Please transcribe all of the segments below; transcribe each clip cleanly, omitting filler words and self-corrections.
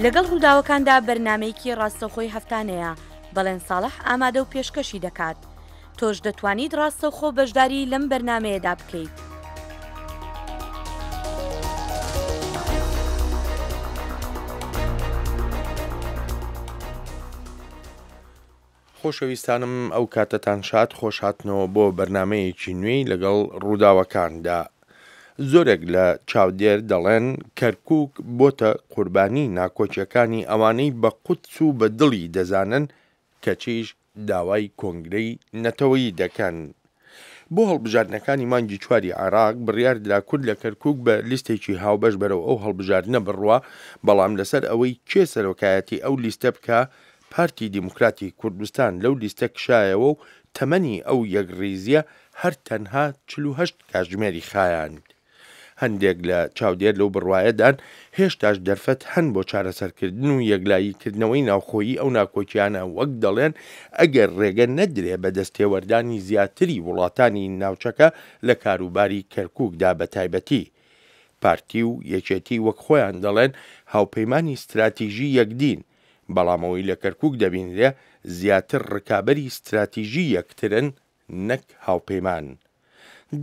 لەگەڵ ڕووداوەکاندا بەرنامەیەکی ڕاستەوخۆی هەفتانەیە بەڵێن ساڵح ئامادە و پێشکەشی دەکات. تۆش دەتوانیت ڕاستەوخۆ بەشداری لەم بەرنامەیەدا بکەیت. خۆشەویستانم ئەو کاتتان شاد خۆش هاتنەوە بۆ بەرنمەیەکی نوێی لەگەڵ ڕووداوەکاندا. زۆرێک لە چاودێر دەڵێن کەرکووک بۆتە قوربانی ناکۆچیەکانی ئەوانەی بە قوتس و بە دڵی دەزانن کەچیش داوای کۆنگرەی نەتەوەیی دەکەن. بۆ هەڵبژاردنەکانی مانگی 4 عێراق بڕیاردرا کورد لە کەرکووک بە لیستێکی هاوبەش بەرەو ئەو هەڵبژاردنە بڕوە، بەڵام لەسەر ئەوەی کێ سەرۆکایەتی ئەو لیستە بکە پارتی دیموکراتی کوردستان لەو لیستە کشایەوە و تەمەنی ئەو یەکڕیزیە هەر تەنها 48 کاتژمێری خایاند. هەندێک لە چاودێر لەو بڕوایەدان هێشتاش دەرفەت هەن بۆ چارەسەرکردن و یەکلاییکردنەوەی ناوخۆیی ئەو ناکۆچیانە، وەک دەڵێن ئەگەر ڕێگە نەدرێ بە دەستێوەردانی زیاتری وڵاتانی ناوچەکە لە کاروباری کەرکووکدا بە تایبەتی. پارتی و یەکێتی وەک خۆیان دەڵێن هاوپەیمانی استراتیژی یەکدین، بەڵامەوەی لە کەرکووک دەبینرێ زیاتر ڕکابەری استراتیژی یەکترن نەک هاوپەیمان.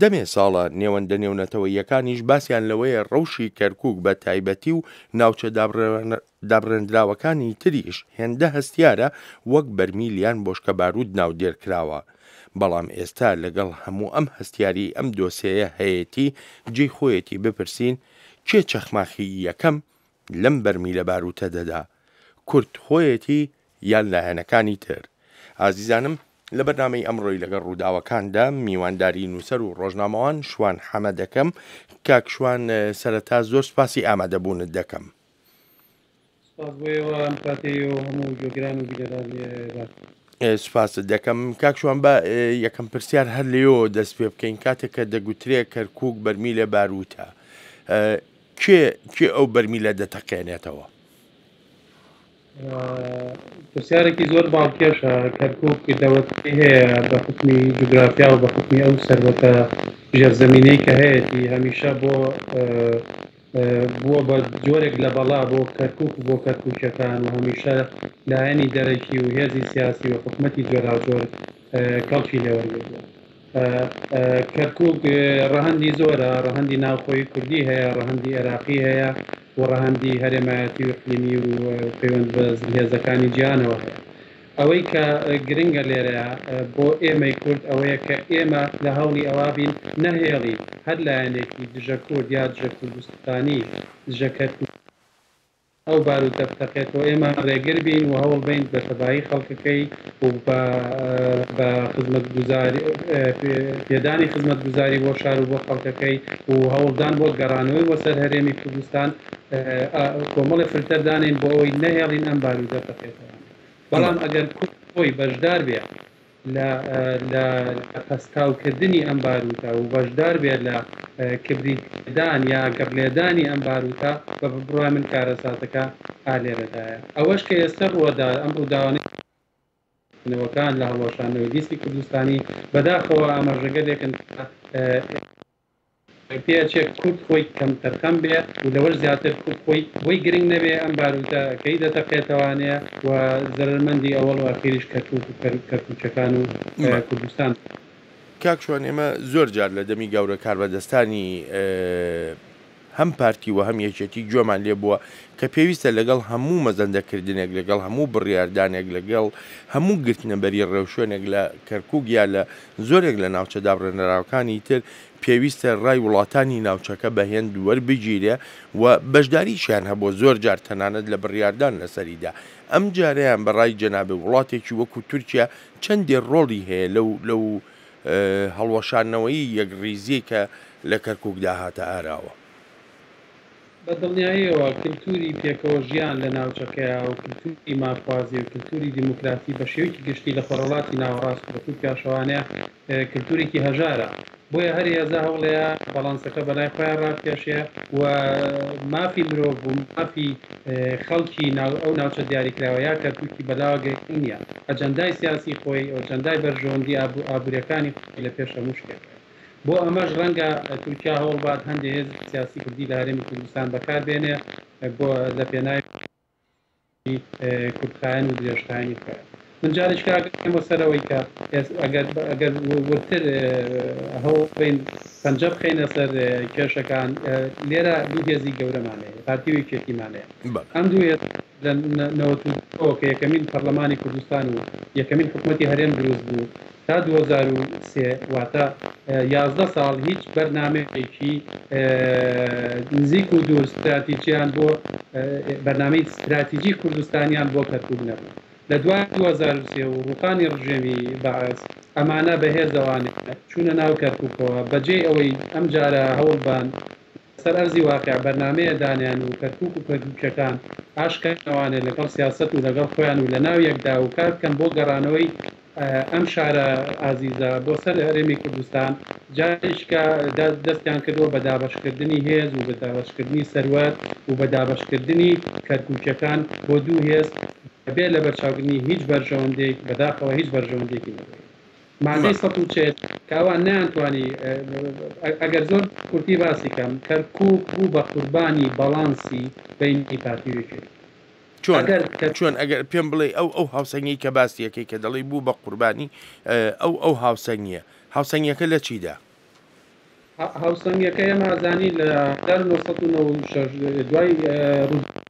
دەمێ ساڵە نێوەندە نێونەتەوەیەکانیش باسییان لەوەیە ڕەوشی کەرکووک بە تایبەتی و ناوچە دابڕێنراوەکانی تریش هێندە هەستیارە وەک بەرمیلیان بۆشکە بارود ناودێرکراوە. بەڵام ئێستا لەگەڵ هەموو ئەم هەستیاری ئەم دۆسەیە هەیەتی جێی خۆیەتی بپرسین کێ چەخماخی یەکەم لەم بەرمیلە باروتە دەدا، کورد خۆیەتی یان لایەنەکانی تر؟ ئازیزانم، لە بەرنامەی ئەمڕۆی لەگەڵ ڕووداوەکاندا میوانداری نووسەر و ڕۆژنامەوان شوان حەمە دەکەم. کاک شوان، سەرەتا زۆر سپاسی ئامادەبوونت دەکەم. سپاست دەکەم. کاک شوان، بە یەکەم پرسیار هەر لێەوە دەست پێ بکەین. کاتێک کە دەگوترێ کەرکووک بەرمیلە باروتە، کێ ئەو بەرمیلە دەتەقێنێتەوە؟ پرسیارێکی زۆر باڵکێشە. کەرکووک دەوەتی هەیە بە حکمی جوگرافیا و بە حکمی ئەو سەرەتا ژێرزەمینەی کە هەیەی هەمیشە بووە بە جۆرێک لە بەڵا بۆ کەرکووک بۆ کەرکووکەکان، و هەمیشە لایەنی دەرەکی و هێزی سیاسی و حکومەتی جۆراوجۆر کەڵکی لێوەرگرتووە. کەرکووک ڕەهەندی زۆرە، ڕەهەندی ناوخۆی کوردی هەیە، ڕەهەندی عێراقی هەیە و ڕەهەندی هەرێمایەتی و اقلیمی و پەیوەند بە هێزەکانی جیهانەوە هەیە. ئەوەی کە گرنگە لێرەیە بۆ ئێمەی کورد ئەوەیە کە ئێمە لە هەوڵی ئەوابین نەهێڵی هەر لایەنێکی دژە کورد یا دژە کوردستانی دژە کەرکووک ئەو باروتە بتەقێتەوە، ئێمە ڕێگر بین و هەوڵ بین بە تەبایی خەڵکەکەی و بە پێدانی خزمەتگوزاری بۆ شار و بۆ خەڵکەکەی و هەوڵدان بۆ گەڕانەوەی بۆ سەر هەرێمی کوردستان کۆمەڵی فلتەردانین بۆ ئەوەی نەهێڵین ئەم باروتە بتەقێتەوە. بەڵام ئەگەر کورد خۆی بەشدار بێ لە پەستاوکردنی ئەم باروتە و بەشدار بێت لە کبریدان یا گەڕلێدانی ئەم باروتە بە بڕای من کارەساتەکە ئالێرەدایە. ئەوەش کە ئێستا ڕوەدا ئەم ڕووداوانەوەکان لە هەڵۆشانەوەی دیستی کوردستانی بەداخەوە ئاماژەگەرێکن پێچێک کورد خۆی کەمتەرخەم بێ و لەوەش زیاتر کورد خۆی بۆی گرنگ نەبێ ئەم باروتە کەی دەتەقێتەوانەیە و زەرمەندی ئەوەڵ و ئەخیریش کەرکووکەکان و کوردستان. کاک شوان، ئێمە زۆر جار لە دەمی گەورە کاربەدەستانی هەم پارتی و هەم یەکێتی گوێمان لێ بووە کە پێویستە لەگەڵ هەموو مەزەندەکردنێک، لەگەڵ هەموو بڕیاردانێک، لەگەڵ هەموو گرتنەبەری ڕێوشوێنێک لە کەرکووک یا لە زۆرێک لە ناوچە دابڕێنەراوەکانی تر پێویستە ڕای وڵاتانی ناوچەکە بەهێند وەربگیرێ و بەشداریشیان هەبوو زۆر جار تەنانەت لە بڕیاردان لەسەریدا. ئەم جارەیان بەڕای جەنابێ وڵاتێکی وەکو تورکیا چەندێ ڕۆڵی هەیە لەو هەڵوەشانەوەی یەکڕیزی کە لە کەرکووکدا هاتە ئاراوە. بە دڵنیاییەوە کللتوری پێکەوە ژیان لە ناوچەکەیە و کللتوری ماخوازی و کللتوری دیموکراسی بە شێوەیەکی گشتی لە خۆرهڵاتی ناوەڕاست و تورکیا شەوانەیە کللتورێکی هەژارە. بۆیە هەر هێزا هەوڵەیە بەڵانسەکە بەلای خۆیان ڕاکێشێ و مافی مرۆڤ و مافی خەڵکی ئەو ناوچە دیاریکراوە یا کەرکووکی بەلاوەگەی نییە. ئەجەندای سیاسی خۆی و ئەجەندای بەرژەوەندی ئابوووریەکانی خۆی لە پێش هەموو شتێک. بۆ ئەمەش ڕەنگە تورکیا هەوڵبات هەندێک هێز سیاسی کوردی لە هەرێمی کوردستان بەکاربێنێ بۆ لە پێناوی کوردخایەن و درێژخایەنی خۆیان من جارێک کاگەمە سەرەوەی کە ئەگەر ورتر هەوڵ پەنجە بخەینە سەر کێشەکان لێرە دوو هێزی گەورەمانەیە پارتی یەکێتیمانەیە ئەم دوو لە 1990 کە یەکەمین پەرلەمانی کوردستان و یەکەمین حکوومەتی هەرێم دروست بوو تا 2003 واتە 11 ساڵ هیچ بەرنامەیەکی نزیک و دوور استراتیجیان بۆ بەرنامەی استراتیجی کوردستانیان بۆ کەرکووک نەبوو لە دوای 2003 و ڕووخانی ڕژێمی بەعەس ئەمانە بەهێزەوانێ چوونە ناو کەرکووکەوە بەجێ ئەوەی ئەم جارە هەوڵبان سەر ئەرزی واقع بەرنامەیە دانیان و کەرکووک و کەرکووکەکان ئاشکەوانێت لەگەڵ سیاست و لەگەڵ خۆیان و لە ناو یەکدا و کار بکەن بۆ گەڕانەوەی ئەم شارە ئازیزە بۆ سەر هەرێمی کوردستان جارێککە دەستیان کردووە بە دابەشکردنی هێز و بە دابەشکردنی سەروەر و بە دابەشکردنی کەرکووکەکان بۆ دوو هێز بێ لە بەرچاوکردنی هیچ بەرژەوەندێک بەداخەوە هیچ بەرژەوەندێکی نەبێت مادەی 140 کاوان نەیانتوانی ئەگەر زۆر کورتی باسی کەم کەرکووک بوو بە قوربانی بەڵانسی بینی پارتیوێکی چۆن ئەگەر پێم بڵێ ئەو هاوسەنگی کە باسیەکەی کە دەڵی بوو بە قوربانی ئەو هاوسەنگیە هاوسەنگیەکە لە چیدا هاوسەنگەکە ئەمازانی لە 1996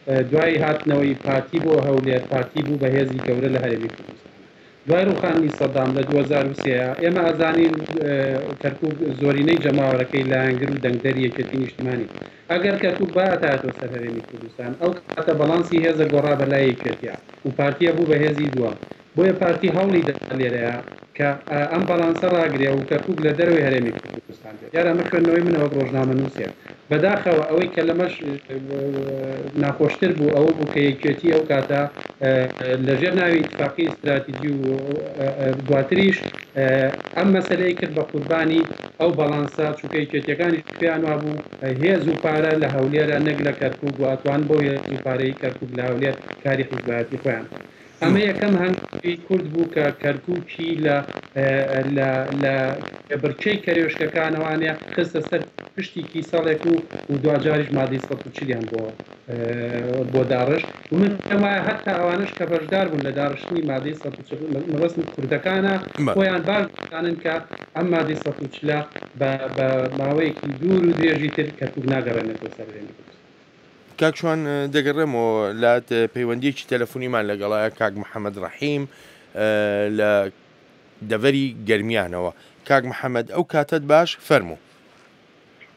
دوای هاتنەوەی پارتی بۆ هەولێر پارتی بوو بە هێزی گەورە لە هەرێمی کوردستان دوای ڕووخانی سەدام لە 2003 ئێمە ئازانین کەرکووک زۆرینەی جەماوەرەکەی لایەنگر و دەنگدەری یەکێتی نیشتیمانی ئەگەر کەرکووک باتاتەوە سەر هەرێمی کوردستان ئەو کاتە بەڵانسی هێزە گۆڕا بەلای یەکێتیە و پارتیە بوو بە هێزی دووەم بۆیە پارتی هەوڵی دەدا لێرەیە کە ئەم بەڵانسە ڕاگرێ و کەرکووک لە دەروی هەرێمی کوردستان بێت یارە ئەمە خوێندنەوەی منەوە ڕۆژنامە نووسێ بەداخەوە ئەوەی کە لەمەش ناخۆشتر بوو ئەوە بوو کە یەکێتی ئەو کاتە لەژێر ناوی اتفاقی استراتیجی و دواتریش ئەم مەسەلەی کرد بە قوربانی ئەو بەڵانسە چونکە یەکێتیەکانی پێیان وابوو هێز و پارە لە هەولێرە نەک لە کەرکووک و ئەتوان بۆ هێز و پارەی کەرکووک لە هەولێر کاری حیزبایەتی خۆیان ئەمە یەکەم هەنگاوی کورد بوو کە کەرکووکی لە بڕچەی کەرێشکەکانەوانەیە خستە سەر پشتێکی ساڵێک و دوجاریش مادەی 140 بۆ داڕش و من وایە هەتا ئەوانش کە بەشدار بوون لە داڕشتنی مادەی 140 ڕسم کوردەکانە خۆیان باشدانن کە ئەم مادەی 140 بە ماوەیەکی دوور و درێژی تر کەرکووک ناگەڕێنێتەوە سەر هەرێمی کوردستان کاکشوان دەگەڕێمەوە لات پەیوەندیەکی تەلەفۆنیمان لەگەڵایە کاک محەممەد ڕەحیم لە دەڤەری گەرمیانەوە کاک محەممەد ئەو کاتت باش فەرموو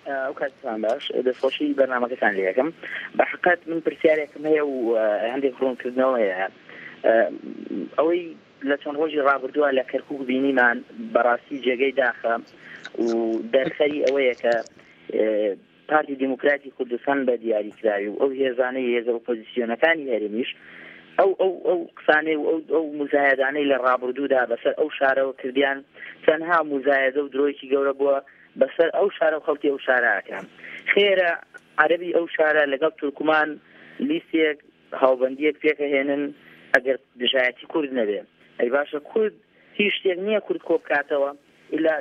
ئەو کاتتان باش دەستخۆشی بەرنامەکەتان لێ یەکەم بە حقیقت من پرسیارێکم هەیە و هەندێک ڕوونکردنەوە هەیە ئەوەی لە چەند ڕۆژی ڕابردووە لە کەرکووک بینیمان بەڕاستی جێگەی داخە و دەرخەری ئەوەیە کە پارتی دیموکراتی کوردستان بە دیاریکراوی و ئەو هێزانەی هێزە ئۆپۆزیسیۆنەکانی هەرێمیش ئەو قسانەی و ئەو مزایەدانەی لە ڕابردوودا بەسەر ئەو شارەوە کردیان چەندها مزایەدە و درۆیکی گەورە بووە بەسەر ئەو شارە و خەڵکی ئەو شارەکان خێرە عەرەبی ئەو شارە لەگەڵ تورکمان لیستێک هاوبەندیەک پێکەهێنن ئەگەر دژایەتی کورد نەبێ ئەی باشە کورد هیچ شتێک نییە کورد کۆ بکاتەوە ئیلا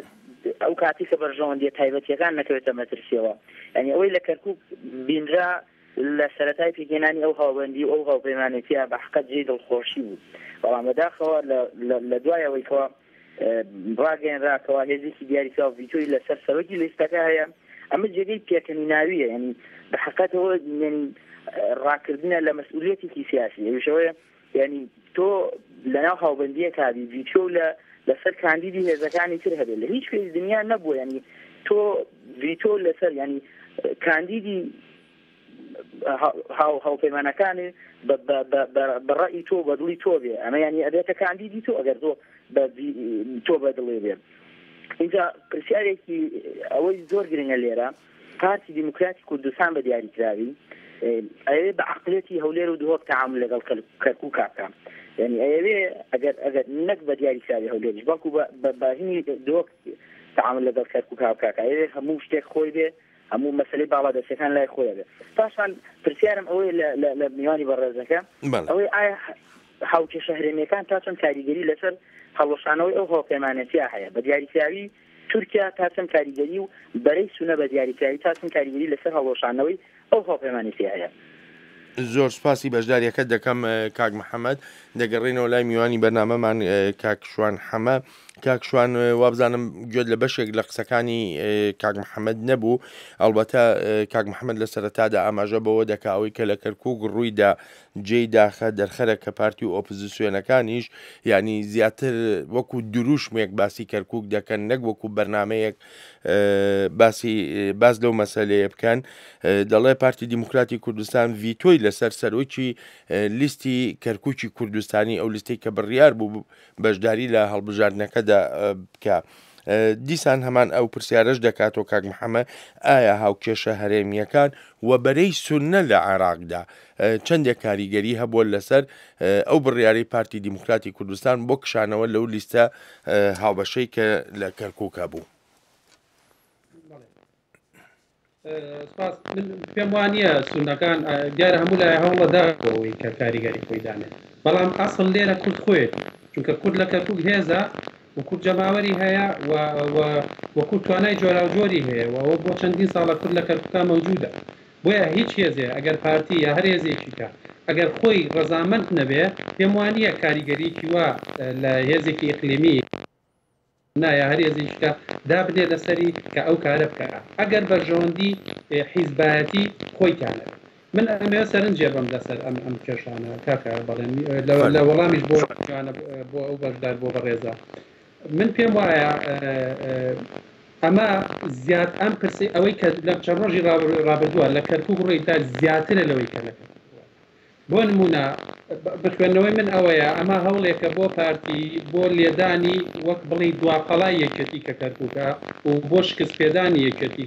ئەو کاتی کە بەرژەوەندیە تایبەتیەکان نەکەوێتە مەترسیەوە یعنی ئەوەی لە کەرکووک بینرا لە سەرەتای پێکهێنانی ئەو هاوبەندی و ئەو هاوپەیمانێتیە بە حقیقەت جێی دڵخۆشی بوو بەڵام بەداخەوە لە دوایەوەی کەوە ڕاگەیەنراکەوە هێزێکی دیاریکراوە ڤیتۆی لەسەر سەرۆکی لیستەکە هەیە ئەمە جێگەی پێکەنی ناویە یعنی بە حقیقەتەوە ڕاکردنە لە مەسئولیەتێکی سیاسی ئەوشەوەیە یعنی تۆ لەناو هاوبەندیەکە ڤیتۆ لەسەر کاندیدی هێزەکانی تر هەبێت لە هیچ پێی دنیا نەبووە ینی تۆ ڤیتۆ لەسەر ینی کاندیدی هاوپەیمانەکانی بەڕەئی تۆ بەدڵی تۆ بێ ئەمە ینی ئەبێتە کاندیدی تۆ ئەگەر تۆ بەدڵێ بێ اینجا پرسیارێکی ئەوەی زۆر گرنگە لێرە پارتی دیموکراتی کوردستان بە دیاریکراوی ئەوێ بە عەقڵێتی هەولێر و دهۆک تەعامل لەگەڵ کەرکووک بکات یعنی ئەوێ ئەگەر نەک بە دیاریکراوی هەولێریش بەڵکو بە هینی دهۆک تەعامل لەگەڵ کەرکووک بکات ئەوێ هەموو شتێک خۆی بێ هەموو مەسەلەی باڵا دەستەکان لای خۆیە بێ پاشان پرسیارم ئەوەی لە میوانی بەڕێزەکە ئەوەی ئایا هاوکێشە هەرێمیەکان تا چەند کاریگەری لەسەر هەڵۆشانەوەی ئەو هاوپەیمانەتیە هەیە بە دیاریکراوی تورکیا تا چەند کاریگەری و بەرەی سونە بە دیاریکراوی تا چەند کاریگەری لەسەر هەڵۆشانەوەی ئەو هاوپەیمانەتیە هەیە زۆر سپاسی بەشداریەکە دەکەم کاک محەممەد دەگەڕێنەوە لای میوانی بەرنامەمان کاکشوان حەمە کاکشوان وابزانم گوێت لە بەشێک لە قسەکانی کاک محەممەد نەبوو ئەلبەتە کاک محەممەد لە سەرەتادا ئاماژە بەوە دەکاوی کە لە کەرکووک ڕوویدا جێی داخە دەرخەرە کە پارتی و ئۆپۆزیسیۆنەکانیش ینی زیاتر وەکو دروشمێک باسی کەرکووک دەکەن نەک وەکو بەرنمەیەک باس لەو مەسەلەیە بکەن دەڵێ پارتی دیموکراتی کوردستان ڤیتۆی لەسەر سەرۆکی لیستی کەرکووکی کوردستانی ئەو لیستی کە بڕیار بوو بەشداری لە هەڵبژاردنەکەدا بکە. دیسان هەمان ئەو پرسیارەش دەکاتەوە کاک محەممەد ئایا هاوکێشە هەرێمیەکان و بەرەی سونە لە عێراقدا چەندێک کاریگەری هەبووە لەسەر ئەو بڕیارەی پارتی دیموکراتی کوردستان بۆ کشانەوە لەو لیستە هاوبەشەی کە لە کەرکووکە بوو. سپاس پێم وانە سونەکان دیارە هەموو لای هەوڵەداەوەی کە کاریگەری خۆیدانێت بەڵام ئەسڵ لێرە کورد خۆێت چونکە کورد لە کەرکووک هێزە و کورد جەماوەری هەیە و کورد توانای جۆرا و جۆری هەیە و ئەوە بۆ چەندین ساڵە کورد لە کەرکووکە مەوجودە بۆیە هیچ هێزێ ئەگەر پارتی یا هەر هێزێکیکە ئەگەر خۆی ڕەزامەند نەبێ پێم وانە کاریگەریکی وە لە هێزێکی ئیقلیمی نایە هەر هێزێکیکە دابنێ لەسەری کە ئەو کارە بکە ئەگەر بەرژەوەندی حیزبایەتی خۆیتانە من ئەمێ سەرنجێ بەم لەسەر ئەم کێشانە کاکە بەڵێن لە وەڵامیش بۆ ئەو بەشدار بۆ بەڕێزە من پێم وایە ئەمە زیاد ئەم پرسی ئەوەی کە لە چەند ڕۆژی ڕابردووە لە کەرکووک ڕێیدا زیاترە لەوەی کە لە بۆ نمونە بخوێنەوەی من ئەوەیە ئەمە هەوڵێکە بۆ پارتی بۆ لێدانی وەک بڵی دواقەڵای یەکەتی کە کەرکووکە و بۆ شکست پێدانی یەکەتی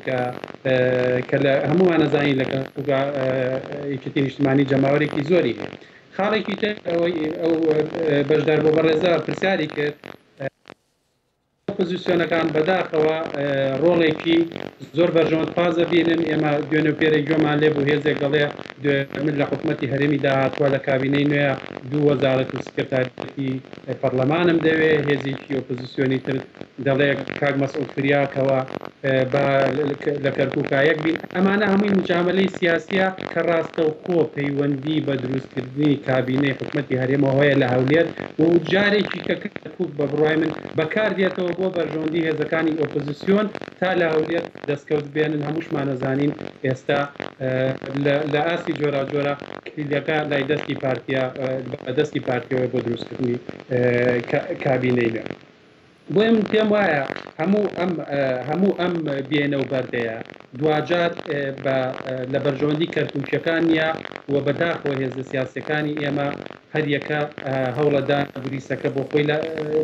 کە لە هەمووان نەزانی لە کەرکووکە یەکەتی نیشتیمانی جەماوەرێکی زۆری خاڵێکی تر ئەو بەشدار بۆ بەڕێزە پرسیاری کرد ئۆپۆزیسیۆنەکان بەداخەوە ڕۆڵێکی زۆر بەرژەوەند پازە بینن ئێمە دوێنێ پێرە گوێمان لێ بوو هێزێک دەڵێ من لە حکوومەتی هەرێمی داهاتوە لە کابینەی نوێ دوو وەزارەت و سکرتاریەتی پەرلەمانم دەوێ هێزێکی ئۆپۆزیسیۆنی تر دەڵێ کاک مەسعود فریاکەوە لە کەرکووکایەک بین ئەمانە هەمووی مجاملەی سیاسیە کە ڕاستەوخۆ پەیوەندی بە دروستکردنی کابینەی حکوومەتی هەرێمەوە هەیە لە هەولێر و جارێکی کە کەرکووک بە بڕوای من بەکاردێتەوە بۆ بەرژەوەندی هێزەکانی ئۆپۆزیسیۆن تا لە هەولێر دەستکەوت بێنن هەمووشمان نەزانین ئێستا لە ئاسی جۆرا جۆرە کلیلەکە لای دەستی پارتیا بەدەستی پارتیەوە بۆ دروستکردنی کابینەی لێ بۆیە من پێم وایە هەموو ئەم بێنە و بەردەیە دوجار لە بەرژەوەندی کەرکووکیەکان نیە و بەداخەوە هێزە سیاسەکانی ئێمە هەریەکە هەوڵەدا گوریسەکە بۆ خۆی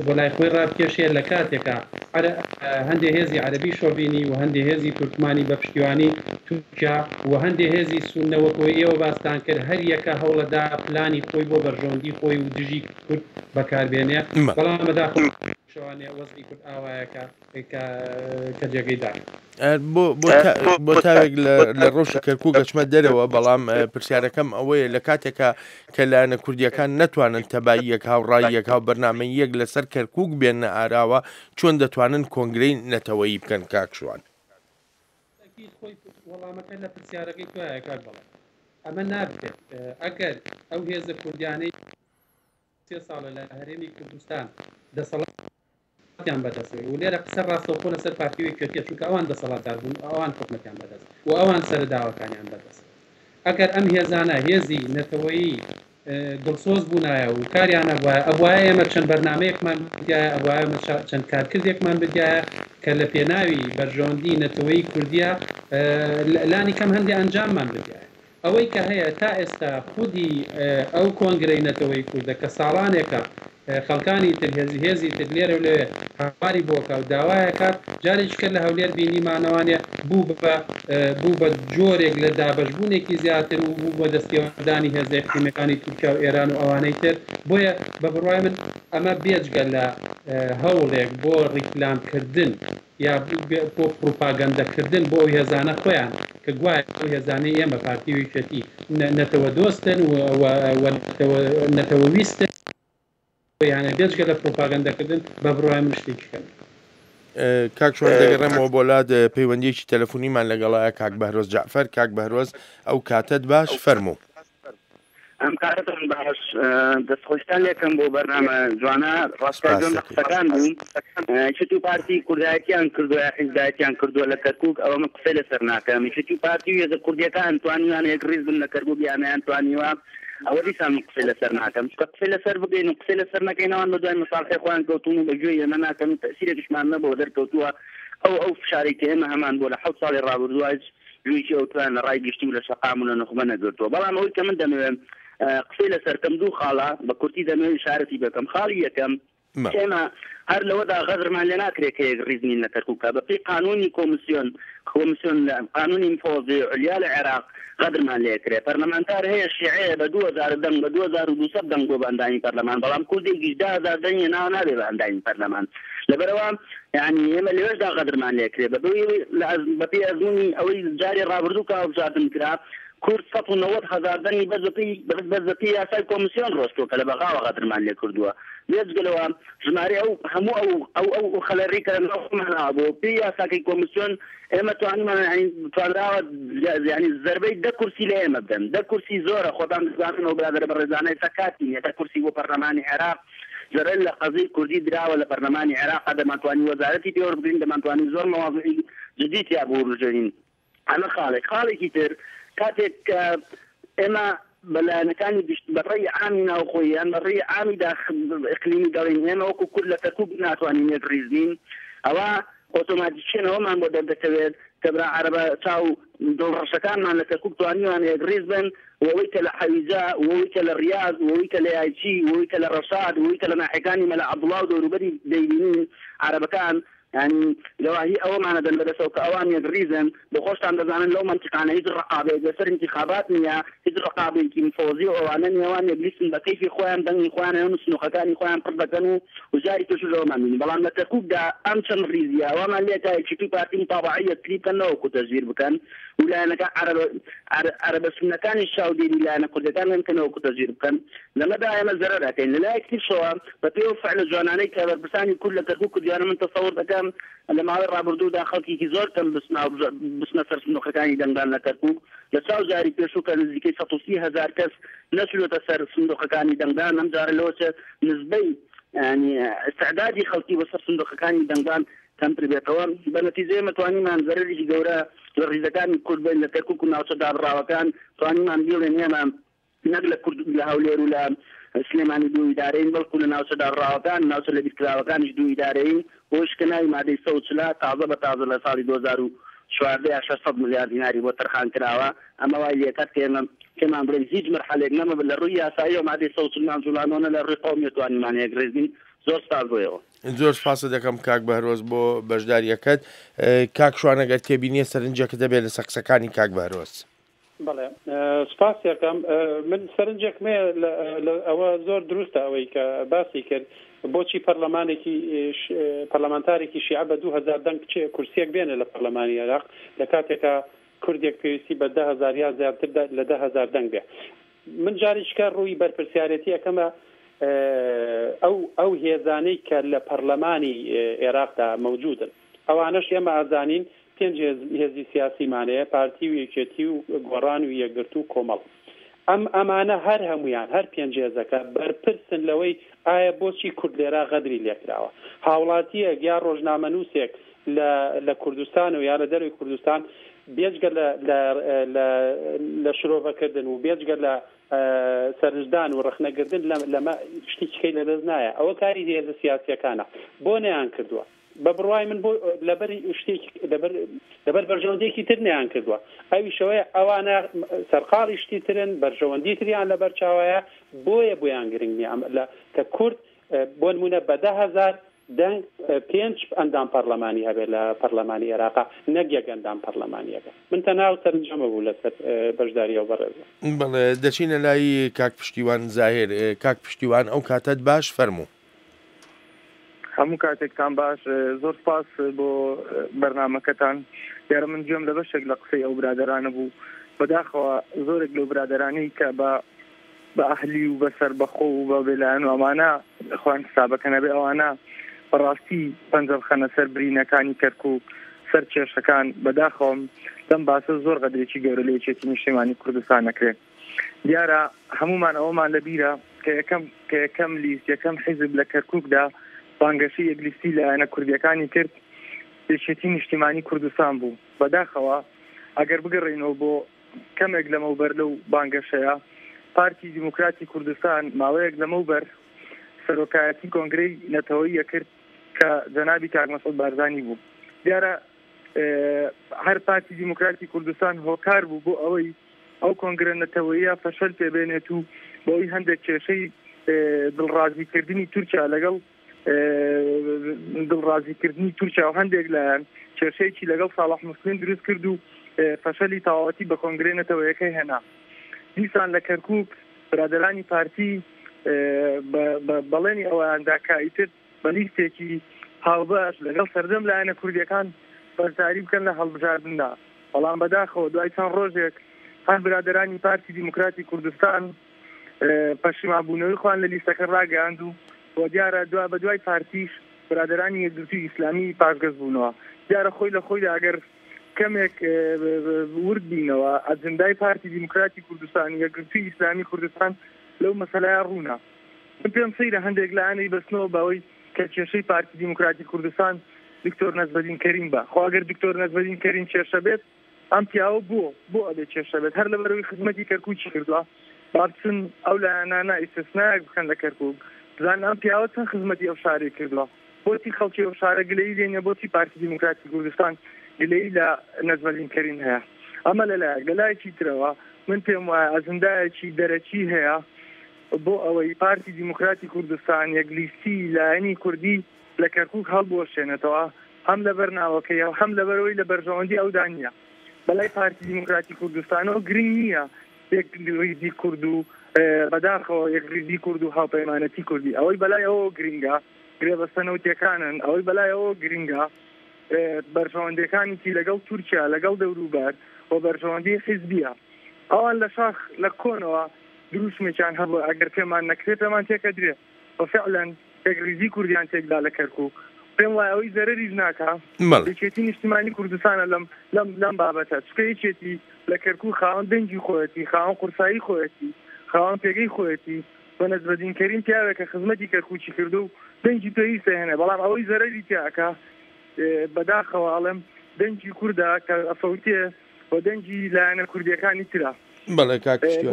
بۆ لای خۆی ڕابکێشێ لە کاتێکە هەندێک هێزی عەرەبی شۆبینی و هەندێک هێزی تورکمانی بە پشتیوانی تورکیا و هەندێک هێزی سونەوەکۆی ئێوە باستان کرد هەریەکە هەوڵەدا پلانی خۆی بۆ بەرژەوەندی خۆی و دژی کورد بەکاربێنێ بەڵام بەداخەوە شوانێ وەزنی کورد ئاوایەکە کە جێگەیدار بۆ تاوێک لە ڕۆژی کەرکووک گەچمە دەرەوە بەڵام پرسیارەکەم ئەوەیە لە کاتێکە کە لایەنە کوردیەکان نەتوانن تەباییەک هاوڕاییەک هاو بەرنامەی یەک لەسەر کەرکووک بێنە ئاراوە چۆن دەتوانن کۆنگرەی نەتەوەیی بکەن کاکشوان وەڵامەکە لە پرسیارەکەی توایە کاک بەڵێ ئەمە نابێت ئەگەر ئەو هێزە کوردیانەی 3 ساڵە لە هەرێمی کوردستان دەسەڵاتیان بەدەستێت و لێرە قسە ڕاستەوخۆ لەسەر پارتیەوەی کردێ چونکە ئەوان دەسەڵاتدار بوون ئەوان حکومەتیان بەدەست و ئەوان سەرداوەکانیان بەدەست ئەگەر ئەم هێزانە هێزی نەتەوەیی دڵسۆز بوونایە و کاریانە ئەوایە ئێمە چەند بەرنمەیەکمان بدایە ئەوایە چەند کارکردێکمان بدایە کە لە پێناوی بەرژەوەندی نەتەوەیی کوردیە لانی کەم هەندێک ئەنجاممان بدایە ئەوەی کە هەیە تا ئێستا خودی ئەو کۆنگرەی نەتەوەیی کوردە کە ساڵانێکە خەڵکانی تر هێزی تر لێرە لێ هەواری بۆکە و داوایە کات جارێککە لە هەولێر بینیمانەوانێ بوو بە جۆرێک لە دابەشبوونێکی زیاتر و بوو بە دەستیێوەدانی هێزە حکوومەتەکانی تورکیا و ئێران و ئەوانەی تر بۆیە بە بڕوای من ئەمە بێجگە لە هەوڵێک بۆ ڕیکلامکردن یا بۆ پروپاگەندەکردن بۆ هێزانە خۆیان کە گوایە ئەو هێزانەی ئێمە پارتیویشەتی نەتەوە دۆستن نەتەوە ویستن یانە بێجگە لە پروپاگەندەکردن بە بڕوای من شتێکیکەن کاکشوان دەگەڕێمەوە بۆ لات پەیوەندیەکی تەلەفۆنیمان لەگەڵایە کاک بەهرۆز جعفەر کاک بەهرۆز ئەو کاتت باش فەرموو ئەم کارتان باش دەستخۆشتان لێکم بۆ بەرنامە جوانە ڕاستکردن قسەکان بوون چت و پارتی کوردایەتیان کردووە حیزبایەتیان کردووە لە کەرکووک ئەوە قسەی لەسەر ناکەم چت و پارتی و هێزە کوردیەکان توانیوان یەکڕیز بن لە کەرکووک یانیان توانیوە ئەوە دیسان قسەی لەسەر ناکەم کە قسەی لەسەر بگەین و قسەی لەسەر نەکەینەوە بە دوای مەساڵحی خۆیان کەوتون و بەگوێ ئێمە ناکەن و تەسیرێکشمان نەبەوە دەرکەوتووە ئەو فشاری کە ئێمە هەمان بۆ لە 7 ساڵی ڕابردووە جوێکی ئەوتوان لە ڕای گشتی و لە شەقام و لە نخبە نەگرتووە بەڵام ئەوەی کە من دەمەوێت قسەی لەسەرکەم دوو خاڵە بە کورتی دەمەوێت شارەتی بکەم خاڵی یەکەم ئێمە هەر لەوەدا غەدرمان لێ ناکرێت کە ڕیزمین لە کەرکووکە بەپێی قانونی کۆمیسیۆن قانونی مفۆزی علیا لە عێراق غەدرمان لێکرێت پەرلەمانتار هەیە شیعەیە بە 2000 دەنگ بە 2200 دەنگ بۆ بەندانی پەرلەمان بەڵام کوردێکی 10000 دەنگی ناو نابێ بە ئەندانی پەرلەمان لەبەرەوە یعنی ئێمە لەوێشدا غەدرمان لێکرێت بەپێی ئەزموونی ئەوەی جاری ڕابردوو کە هەڵبژاردن کرا کورد 190,000 دەنگی بەزەپی یاسای کۆمیسیۆن ڕۆستۆ کە لە بەغاوە غەدرمان لێ کردووە بێجگەلەوە ژمارە هەموو ئەو خەلەڕی کە ناومانەوە بۆ پێی یاساکەی کۆمیسیۆن ئێمە توانیمان توانراوە یعنی زەربەی 10 کورسی لە ئێمە بدەن 10 کورسی زۆرە خۆتان دەزاننەوە برادەرە بە ڕێزانەی سەکاتی نیە 10 کورسی بۆ پەرلەمانی عێراق زەرەر لە قەزەی کوردی دراوە لە پەرلەمانی عێراق دەمانتوانی وەزارەتی پێوە بگرین دەمانتوانی زۆر مەواضعی جدی تیا بۆ ڕژێنین ئەمە خاڵێکی تر کاتێک کە ئێمە بەلایەنەکانی بەڕێی عامی ناوخۆی یان بەڕێی عامی ئیقلیمی دەڵێن ئێمە وەکو کورد لە کەرکووک ناتوانین یەکڕیز بین ئەوە ئۆتۆماتیکیەوەمان بۆ دەردەکەوێت کە برا عەرەبە چاو دڵڕەشەکانمان لە کەرکووک توانیوان یەکڕیز بن وەوەی کە لە حەویجە وەوەی کە لە ڕیاض وەوەی کە لە یایچی وەوەی کە لە ڕەشاد وەوەی کە لە ناحیەکانی مەلا عەبدوڵڵا و دەوروبەری دەیبینین عەرەبەکان يعني لواهي أو ما ندن بدرسوا كأوان يدريزن بخوش عند زمان لو منطقة هيد الرقابة جسر انتخابات نيا هيد الرقابة كي مفوزي أو أنا يوان يجلسن بكيف إخوان دن إخوان يونس نخكان إخوان قرب كانوا وجاري تشو لو مني بلان لتكوب دا أمشن ريزيا وما ليتا يشتي باتين طبيعية كليب كانوا كتجير بكان ولا أنا عرب سنة كان الشاودي لا أنا كنت كان كانوا كتجير بكان لما دا أنا زرارتين لا يكتب شو بتيو فعل جواناني كبرساني كل كركوك ديانا من تصور بكان لما رابردوو داخەڵکی زۆر کەم بسنە سەر سندوقەکانی دەنگدان لە کەرکووک لە چاو جاری پێشوو کە نزیکەی 130,000 کەس نەچووەتە سەر سندوقەکانی دەنگدان ئەم جارە لەوە نسبەی ینی استعدادی خەڵکی بەسەر سندوقەکانی دەنگدان کەمتر بێتەوە بە نەتیجەیە مەتوانیمان زەرەرێکی گەورە لە ڕیزەکانی کورد بین لە کەرکووک و ناوچە دابڕاوەکان توانیمان بیڵێن ئێمە نەک لە کورد لە هەولێر و لە سلێمانی دوو ئیدارەین بەڵکو لە ناوچە دابڕاوەکان ناوچە لە بیرکراوەکانیش دوو ئیدارەین وشکنای مادەی 140 تازە بە تازە لە ساڵی 2014 600 ملیار دیناری بۆ تەرخان کراوە ئەمە وای لێکات کە ئێمە پێمان بڵێن هیچ مەرحەلێک نەمە لە ڕووی یاسایی و مادەی 140 جوڵانۆنە لە ڕووی قەومی توانیمان یەکڕێزین زۆر سپاس بۆیەوە زۆر سپاس دەکەم کاک بەهرۆز بۆ بەشداریەکەت کاک شوانەگەر تێبینیە سەرنجەکە دەبێت لە سەقسەکانی کاک بەهرۆز بەڵێ سپاس یەکەم من سەرنجێکمێ ئەوە زۆر دروستە ئەوەی کە باسی کرد بۆچی پەرلەمانتارێکی شیعە بە 2000 دەنگ کورسیەک بێنە لە پەرلەمانی عێراق لە کاتێکە کوردێک پێویستی بە 10,000 یا زیاتر لە 10,000 دەنگ بێ من جاریشکە ڕووی بەرپرسیارەتی ئەەکەمە ئەو هێزانەی کە لە پەرلەمانی عێراقدا مەوجودن ئەوانەش ئێمە ئازانین 5 هێزی سیاسیمانەیە پارتی و یەکێتی و گۆڕان و یەکگرتو و کۆمەڵ ئەمانە هەر هەمویان هەر 5 هێزەکە بەرپرسن لەوەی ئایا بۆچی کورد لێرە غەدری لێکراوە هاوڵاتیەک یا ڕۆژنامەنووسێک لە کوردستان و یا لە دەروی کوردستان بێجگە لە شرۆڤەکردن و بێجگە لە سەرنجدان و ڕخنەگردن لەمە شتێکەکەی لەدەست نایە ئەوە کاری هێزە سیاسیەکانە بۆ نەیان کردووە بە بڕوای من بۆ لەبەری شتێک لەبەر بەرژەوەندێکی تر نەیان کردووە ئەویشەوەی ئەوانە سەرقاڵی شتی ترن بەرژەوەندی تریان لەبەر چاوایە بۆیان گرنگ نییە کە کورد بۆ نمونە بە 10,000 دەنگ 5 ئەندام پەرلەمانی هەبێت لە پەرلەمانی عێراقا نەک یەک ئەندام پەرلەمانیەکە من تەناو سەرنجەمە بوو لەسەر بەشداریەوە بەڕێزە بەڵێ دەچینە لای کاک پشتیوان زاهر کاک پشتیوان ئەو کاتت باش فەرموو هەموو کاتێکتان باش زۆر سپاس بۆ بەرنامەکەتان دیارە من گوێم لە بەشێک لە قسەی ئەو برادەرانە بوو بەداخەوە زۆرێک لەو برادەرانەی کە بە ئەهلی و بەسەر بەخۆ و بە بێلایەن و ئەمانە خوان حسابەکە نەبێ ئەوانە بەڕاستی پەنجەم خەنە سەر برینەکانی کەرکووک سەر کێشەکان بەداخەوەم دەم باسە زۆر غەدرێکی گەورە لە یەکێتی نیشتیمانی کوردستان نەکرێت دیارە هەمومان ئەوەمان لەبیرە کە یەکەم لیست یەکەم حیزب لە کەرکووکدا بانگەشەی یەکلیستی لایەنە کوردیەکانی کرد پێشێتی نیشتیمانی کوردستان بوو. بەداخەوە ئەگەر بگەڕێنەوە بۆ کەمێک لەمەوبەر لەو بانگەشەیە پارتی دیموکراتی کوردستان ماوەیەک لەمەوبەر سەرۆکایەتی کۆنگرەی نەتەوەییە کرد کە جەنابی کاک مەسعود بارزانی بوو. دیارە هەر پارتی دیموکراتی کوردستان هۆکار بوو بۆ ئەوەی ئەو کۆنگرە نەتەوەییە فەشەل پێبێنێت و بۆی هەندێک کێشەی دڵڕازیکردنی تورکیا لەگەڵ دڵڕازیکردنی تورکیا و هەندێک لایەن کێشەیەکی لەگەڵ ساڵح موسڵین دروست کرد و فەشەلی تەواوەتی بە کۆنگرەی نەتەوەیەکەی هێنا. دیسان لە کەرکووک برادەرانی پارتی بەڵێنی ئەوەیاندا کایتر بە لیستێکی هاوبەش لەگەڵ سەردەم لایەنە کوردیەکان بەرزاری بکەن لە هەڵبژاردندا. بەڵام بەداخەوە دوای چەند ڕۆژێک هەر برادەرانی پارتی دیموکراتی کوردستان پەشیمانبوونەوەی خۆیان لە لیستەکە ڕاگەیاند و بۆ دیارە بە دوای پارتیش برادەرانی یەکگرتووی ئیسلامی پاشگەز بوونەوە. دیارە خۆی لە خۆیدا ئەگەر کەمێک ورد بینەوە ئەجندای پارتی دیموکراتی کوردستان یەکگرتووی ئیسلامی کوردستان لەو مەسەلەیە ڕوونا. من پێم سەیرە هەندێک لایەنەی بەستنەوە بەوەی کە کێشەی پارتی دیموکراتی کوردستان دکتۆر نەزبەدین کەریم بە خۆ ئەگەر دکتۆر نەزبەدین کەریم کێشە بێت ئەم پیاوە بۆ ئەبێت کێشە بێت هەر لەبەرەوەی خزمەتی کەرکووکی کردووە بابچن ئەو لایەنانە ئیستثنایەک بکەن لە کەرکووک بزان ئەم پیاوە چەند خزمەتی ئەو شارێ کردووە بۆچی خەڵکی ئەو شارە گلەیی لێنێ بۆچی پارتی دیموکراتی کوردستان گلەیی لە نەزبەدین کەریم هەیە. ئەمە لەلایەک لەلایەکی ترەوە من پێم وایە ئەجندایەکی دەرەکی هەیە بۆ ئەوەی پارتی دیموکراتی کوردستان یەکلیستی لایەنی کوردی لە کەرکووک هەڵبوەشێنێتەوە هەم لە بەرناوەکەیە و هەم لەبەرەوەی لە بەرژەوەندی ئەودا نییە. بەلای پارتی دیموکراتی کوردستانەوە گرنگ نییە یەک ریزی کورد و بەداخەوە یەک ریزی کورد و هاوپەیمانەتی کوردی ئەوەی بەلای ئەوە گرنگە گرێبەستەنەوتیەکانن ئەوەی بەلای ئەوە گرنگە بەرژەوەندەکانیی لەگەڵ تورکیا لەگەڵ دەوروبەر و بەرژەوەندی حیزبیە ئەوان لە شاخ لە کۆنەوە دروشمێکیان هەبوو ئەگەر پێمان نەکرێت ئەمان تێکەدرێت وفعلا یەک ریزی کوردیان تێکدا لە کەرکووک پێم وایە ئەوەی زەرەریش ناکە یەکێتی نیشتیمانی کوردستانە لەم بابەتە چکە یەکێتی لە کەرکووک خاوەن دەنگی خۆیەتی خاوەن قورسایی خۆیەتی خاوەن پێگەی خۆیەتی بە نەزبەدین کەریم پیاوێکە خزمەتی کەرکووکی کردو و دەنگی پێویستە هێنێ بەڵام ئەوەی زەرەری تیاکە بەداخەوە ئەڵێم دەنگی کووردا کە ئەفەوتێ بۆ دەنگی لایەنە کوردیەکانی ترە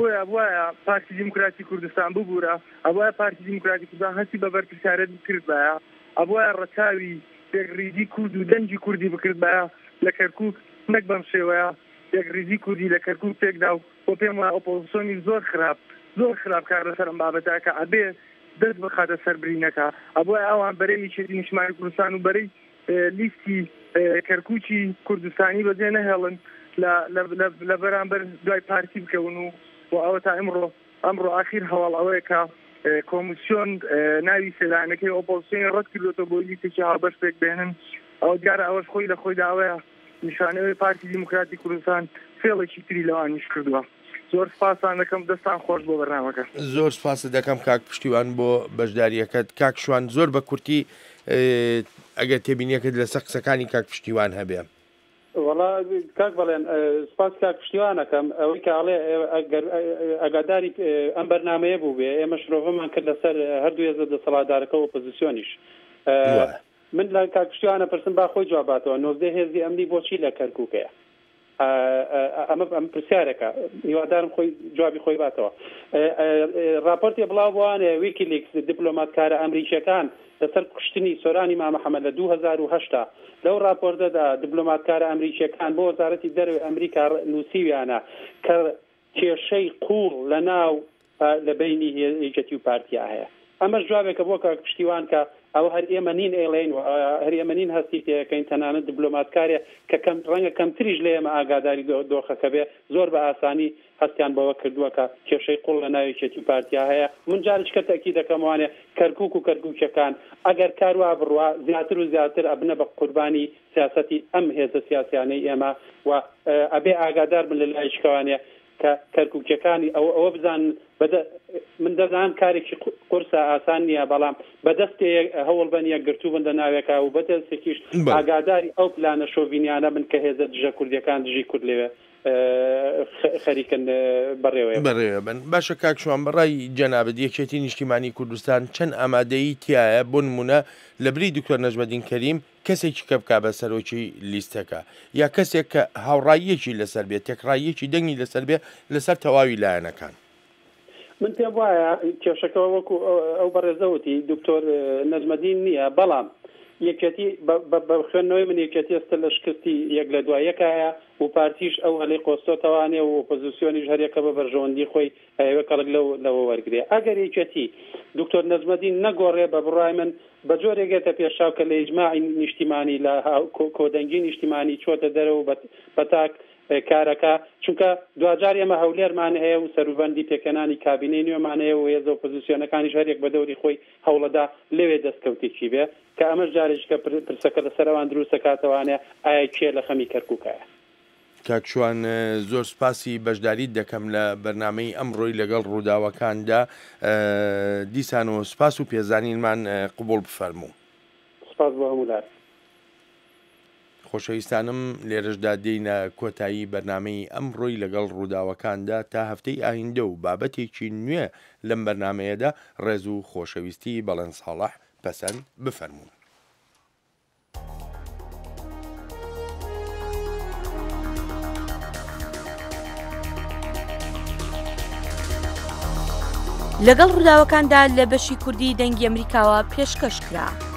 بۆیە وایە پارتی دیموکراتی کوردستان ببوورە ئەوایە پارتی دیموکراتی کوردستان هەستی بە بەرپرسیارەت بکرد بایە ئەوایە ڕەچاوی یەکریزی کورد و دەنگی کوردی بکرد بایە لە کەرکووک نەک بەم شێوەیە یەکریزی کوردی لە کەرکووک تێکدا و بۆ پێم وایە ئۆپۆزیسیۆنی زۆر خراپ کار لەسەر ئەم بابەتە کە ئەبێ دەست بخاتە سەربرینەکە ئەوایە ئەوان بەرەی یەکێتی نیشتیمانی کوردستان و بەرەی لیستی کەرکووکی کوردستانی بەجێ نەهێڵن لە بەرامبەر دوای پارتی بکەون و ئەوە تا ئەمڕۆ ئاخیر هەواڵ ئەوەیە کە کۆمیسیۆن ناوی سێلانەکەی ئۆپۆزیسیۆنی ڕەت کردوێتەوە بۆ لیستێکی هاوبەش پێک بێنن ئەوە دیارە ئەوەش خۆی لە خۆیدا ئەوەیە نیشانەوەی پارتی دیموکراتی کوردستان فێڵێکی تری لەوانیش کردووە. زۆر سپاسان دەکەم دەستان خۆش بۆ بەرنامەکە. زۆر سپاس دەکەم کاک پشتیوان بۆ بەشداریەکەت. کاک شوان زۆر بە کورتی ئەگەر تێبینیەکەت لەسەر قسەکانی کاک پشتیوان هەبێ. وڵا کاک بەڵێن سپاس کاک پشتیوانەکەم ئەوەی کاڵێ ئەگاداری ئەم بەرنامەیە بوو بێ ئێمە شرۆڤەمان کرد لەسەر هەردوو ێزە دەسەڵاتدارەکە و ئۆپۆزیسیۆنیش. من لە کاک پشتیوانە پرسم با خۆی جواباتەوە 19 هێزی ئەمنی بۆچی لە کەرکووکەیە ئەمە پرسیارێکە هیوادارم خۆی جوابی خۆی باتەوە. راپۆرتی بڵاو بوانێ ویکیلیکس دیپلۆماتکارە ئەمریکیەکان لەسەر کوشتنی سۆرانی مامەحەمەد لە 2010 لەو راپۆرتەدا دیپلۆماتکارە ئەمریکیەکان بۆ وەزارەتی دەرەوەی ئەمریکا نووسیویانە کە کێشەی قوڵ لە ناو لە بینی یەکێتی و پارتیا هەیە. ئەمەش جوابێکە بۆ کاک پشتیوان کە ئەوە هەر ئێمە نین ئێڵێن و هەر ئێمە نین هەستی تێەکەین تەنانەت دیپلۆماتکارێ کە ڕەنگە کەمتریش لە ئێمە ئاگاداری دۆخەکە بێ زۆر بە ئاسانی هەستیان بەوە کردووە کە کێشەی قوڵ لە ناو یەکێتی و پارتیا هەیە. من جارێکە تاکید دەکەم وانێ کەرکووک و کەرکووکیەکان ئەگەر کاروا بڕوا زیاتر و زیاتر ئەبنە بە قوربانی سیاسەتی ئەم هێزە سیاسیانەی ئێمە و ئەبێ ئاگادار بن لە لای شکوانێ کە کەرکووکیەکانی ئەوە بزان من دەزان کارێکی قورسە ئاسان نییە بەڵام بەدەست هەوڵ بن یەکگرتوو بن لە ناوێکە و بەدەستێکیش ئاگاداری ئەو پلانە شۆڤینیانە بن کە هێزە دژە کوردیەکان دژی کورد لێوێ خەریکن بەڕێوە بن. باشە کاکشوان بەڕای جەنابەت یەکێتی نیشتیمانی کوردستان چەند ئامادەیی تایە بۆ نمونە لە بری دکتۆر نەجمەدین کەریم کەسێکی کە بکا بە سەرۆکی لیستەکە یا کەسێک کە هاوڕاییەکی لەسەر بێت تێکڕاییەکی دەنگی لەسەر بێ لەسەر تەواوی لایەنەکان. من پێم وایە کێشەکەەوە وەکو ئەو بەڕێزەوتی دکتۆر نەجمەدین نییە بەڵام یەکێتی بە خوێندنەوەی من یەکێتی ئێستا لە شکستی یەک لە دوایەکایە و پارتیش ئەو هەڵی قۆستۆتەوانێ و ئۆپۆزیسیۆنیش هەرێکە بە بەرژەوەندی خۆی ئەوێ کەڵک لەوە وەرگێ ئەگەر یەکێتی دکتۆر نەجمەدین نەگۆڕێ بە بڕای من بە جۆرێکێتە پێشاو کە لە ئیجماعی نیشتیمانی لە کۆدەنگی نیشتیمانی چۆتە دەرەوە بەتاک کارەکە چونکە دوجار ئێمە هەولێرمان هەیە و سەروبەندی پێکەنانی کابینەی نوێمان هەیە و هێزە ئۆپۆزیسیۆنەکانی هەرێک بە دەوری خۆی هەوڵەدا لەوێ دەستکەوتێکی بێ کە ئەمەش جارێککە پرسەکە لەسەروان دروستە کاتەوانێ ئایا کێ لە خەمی کەرکووکایە. کاکشوان زۆر سپاسی بەشداری دەکەم لە بەرنامەی ئەمڕۆی لەگەڵ ڕووداوەکاندا دیسان و سپاس و پێزانینمان قبول بفەرموو. سپاس بۆ هەموو خۆشەویستانم لێرەشدا دێینە کۆتایی بەرنامەی ئەمڕۆی لەگەڵ ڕووداوەکاندا تا هەفتەی ئاهیندە و بابەتێکی نوێ لەم بەرنمەیەدا ڕێز و خۆشەویستی بەڵێن ساڵح پەسەند بفەرموون. لەگەڵ ڕووداوەکاندا لە بەشی کوردی دەنگی ئەمریکاوە پێشکەش کرا.